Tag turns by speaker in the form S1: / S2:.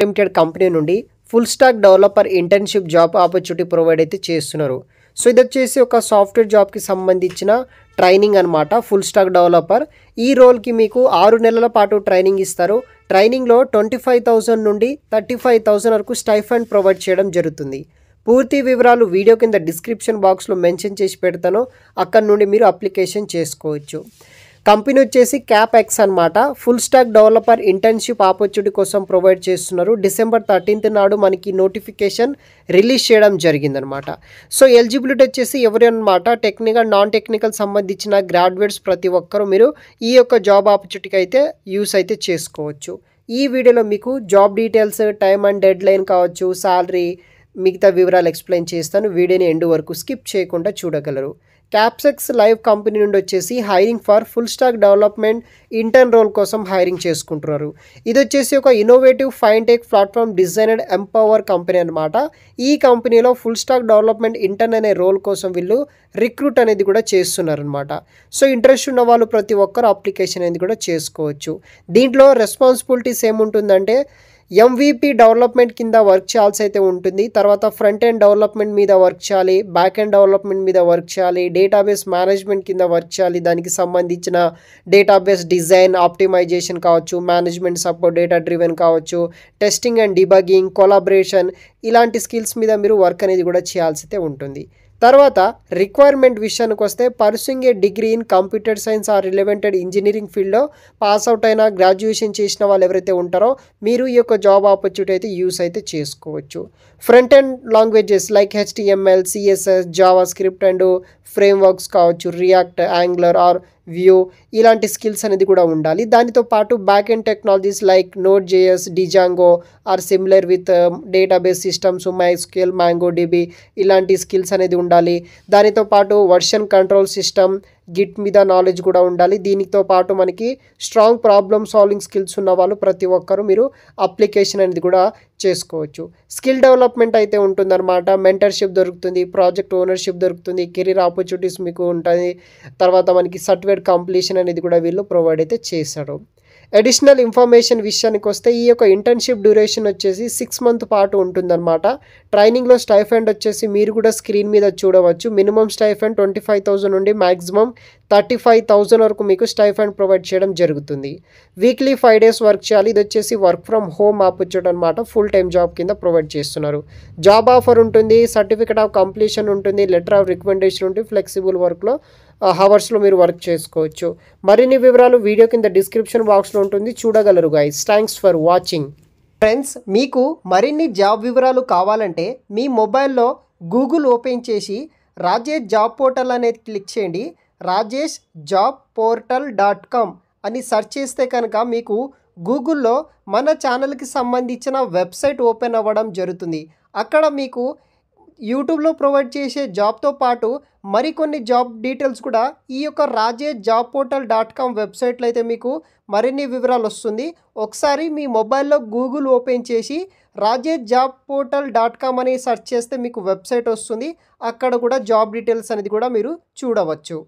S1: Limited company నుండి full stack developer internship job opportunity provide అయితే చేస్తున్నారు. సో ఇది వచ్చేసి ఒక సాఫ్ట్వేర్ జాబ్కి సంబంధించిన ట్రైనింగ్ అనమాట. ఫుల్ స్టాక్ డెవలపర్ ఈ రోల్కి మీకు 6 నెలల పాటు ట్రైనింగ్ ఇస్తారు. ట్రైనింగ్లో 25,000 నుండి 35,000 వరకు స్టైఫండ్ ప్రొవైడ్ చేయడం జరుగుతుంది. పూర్తి వివరాలు వీడియో కింద డిస్క్రిప్షన్ బాక్స్లో మెన్షన్ చేసి పెడతాను, అక్కడ నుండి మీరు అప్లికేషన్ చేసుకోవచ్చు. కంపెనీ వచ్చేసి క్యాప్ఎక్స్ అనమాట. Full stack developer internship opportunity కోసం ప్రొవైడ్ చేస్తున్నారు. December 13th నాడు మనకి నోటిఫికేషన్ రిలీజ్ చేయడం జరిగిందనమాట. సో ఎలిజిబిలిటీ వచ్చేసి ఎవరు అనమాట, టెక్నికల్ నాన్ టెక్నికల్ సంబంధించిన గ్రాడ్యుయేట్స్ ప్రతి ఒక్కరూ మీరు ఈ యొక్క జాబ్ ఆపర్చునిటీకి అయితే యూస్ అయితే చేసుకోవచ్చు. ఈ వీడియోలో మీకు job details, time and dead line కావచ్చు, శాలరీ, మిగతా వివరాలు ఎక్స్ప్లెయిన్ చేస్తాను. వీడియోని ఎండ్ వరకు స్కిప్ చేయకుండా చూడగలరు. క్యాప్ఎక్స్ లైవ్ కంపెనీ నుండి వచ్చేసి hiring for full stack development intern role కోసం హైరింగ్ చేసుకుంటున్నారు. ఇది వచ్చేసి ఒక innovative fintech platform design and empower company అనమాట. ఈ కంపెనీలో ఫుల్ స్టాక్ డెవలప్మెంట్ ఇంటర్న్ అనే రోల్ కోసం వీళ్ళు రిక్రూట్ అనేది కూడా చేస్తున్నారు అనమాట. సో ఇంట్రెస్ట్ ఉన్న వాళ్ళు ప్రతి ఒక్కరు అప్లికేషన్ అనేది కూడా చేసుకోవచ్చు. దీంట్లో రెస్పాన్సిబిలిటీస్ ఏముంటుందంటే MVP డెవలప్మెంట్ కింద వర్క్ చేయాల్సి అయితే ఉంటుంది. తర్వాత ఫ్రంట్ ఎండ్ డెవలప్మెంట్ మీద వర్క్ చేయాలి, బ్యాక్ ఎండ్ డెవలప్మెంట్ మీద వర్క్ చేయాలి, డేటాబేస్ మేనేజ్మెంట్ కింద వర్క్ చేయాలి, దానికి సంబంధించిన డేటాబేస్ డిజైన్, ఆప్టిమైజేషన్ కావచ్చు, మేనేజ్మెంట్ సపోర్ట్, డేటా డ్రివెన్ కావచ్చు, టెస్టింగ్ అండ్ డిబగింగ్, కొలాబరేషన్, ఇలాంటి స్కిల్స్ మీద మీరు వర్క్ అనేది కూడా చేయాల్సి అయితే ఉంటుంది. తర్వాత రిక్వైర్మెంట్ విషయానికి వస్తే pursuing a degree in computer science or relevant engineering ఫీల్డ్లో పాస్ అవుట్ అయినా, గ్రాడ్యుయేషన్ చేసిన వాళ్ళు ఎవరైతే ఉంటారో మీరు ఈ యొక్క జాబ్ ఆపర్చునిటీ అయితే యూస్ అయితే చేసుకోవచ్చు. Front end languages like HTML, CSS, JavaScript and frameworks కావచ్చు, రియాక్ట్, యాంగులర్ ఆర్ వ్యూ, ఇలాంటి స్కిల్స్ అనేది కూడా ఉండాలి. దానితో పాటు back end technologies like Node.js, Django or similar with database systems, MySQL, MongoDB, ఇలాంటి స్కిల్స్ అనేది ఉండాలి. దానితో పాటు వర్షన్ కంట్రోల్ సిస్టమ్, గిట్ మీద నాలెడ్జ్ కూడా ఉండాలి. దీనితో పాటు మనకి స్ట్రాంగ్ ప్రాబ్లమ్ సాల్వింగ్ స్కిల్స్ ఉన్న వాళ్ళు ప్రతి ఒక్కరు మీరు అప్లికేషన్ అనేది కూడా చేసుకోవచ్చు. స్కిల్ డెవలప్మెంట్ అయితే ఉంటుందన్నమాట. మెంటర్షిప్ దొరుకుతుంది, ప్రాజెక్ట్ ఓనర్షిప్ దొరుకుతుంది, కెరీర్ ఆపర్చునిటీస్ మీకు ఉంటుంది. తర్వాత మనకి సర్టిఫికేట్ కంప్లీషన్ అనేది కూడా వీళ్ళు ప్రొవైడ్ అయితే చేశారు. అడిషనల్ ఇన్ఫర్మేషన్ విషయానికి వస్తే ఈ యొక్క ఇంటర్న్షిప్ డ్యూరేషన్ వచ్చేసి 6 months పాటు ఉంటుందన్నమాట. ట్రైనింగ్లో స్టైఫండ్ వచ్చేసి మీరు కూడా స్క్రీన్ మీద చూడవచ్చు. మినిమం స్టైఫండ్ 25,000 నుండి మ్యాక్సిమం 35,000 వరకు మీకు స్టైఫండ్ ప్రొవైడ్ చేయడం జరుగుతుంది. వీక్లీ 5 days వర్క్ చేయాలి. ఇది వచ్చేసి వర్క్ ఫ్రమ్ హోమ్ ఆపర్చునిటీ అనమాట. ఫుల్ టైం జాబ్ కింద ప్రొవైడ్ చేస్తున్నారు. జాబ్ ఆఫర్ ఉంటుంది, సర్టిఫికేట్ ఆఫ్ కంప్లీషన్ ఉంటుంది, లెటర్ ఆఫ్ రికమెండేషన్ ఉంటుంది, ఫ్లెక్సిబుల్ వర్క్లో హవర్స్లో మీరు వర్క్ చేసుకోవచ్చు. మరిన్ని వివరాలు వీడియో కింద డిస్క్రిప్షన్ బాక్స్లో ఉంటుంది, చూడగలరు guys. Thanks for watching. Friends, మీకు మరిన్ని జాబ్ వివరాలు కావాలంటే మీ మొబైల్లో గూగుల్ ఓపెన్ చేసి రాజేష్ జాబ్ పోర్టల్ అనేది క్లిక్ చేయండి. rajeshjobportal.com అని సెర్చ్ చేస్తే కనుక మీకు గూగుల్లో మన ఛానల్కి సంబంధించిన వెబ్సైట్ ఓపెన్ అవ్వడం జరుగుతుంది. అక్కడ మీకు యూట్యూబ్లో ప్రొవైడ్ చేసే జాబ్తో పాటు మరికొన్ని జాబ్ డీటెయిల్స్ కూడా ఈ యొక్క rajeshjobportal.com వెబ్సైట్లో అయితే మీకు మరిన్ని వివరాలు వస్తుంది. ఒకసారి మీ మొబైల్లో గూగుల్ ఓపెన్ చేసి rajeshjobportal.com అని సెర్చ్ చేస్తే మీకు వెబ్సైట్ వస్తుంది. అక్కడ కూడా జాబ్ డీటెయిల్స్ అనేది కూడా మీరు చూడవచ్చు.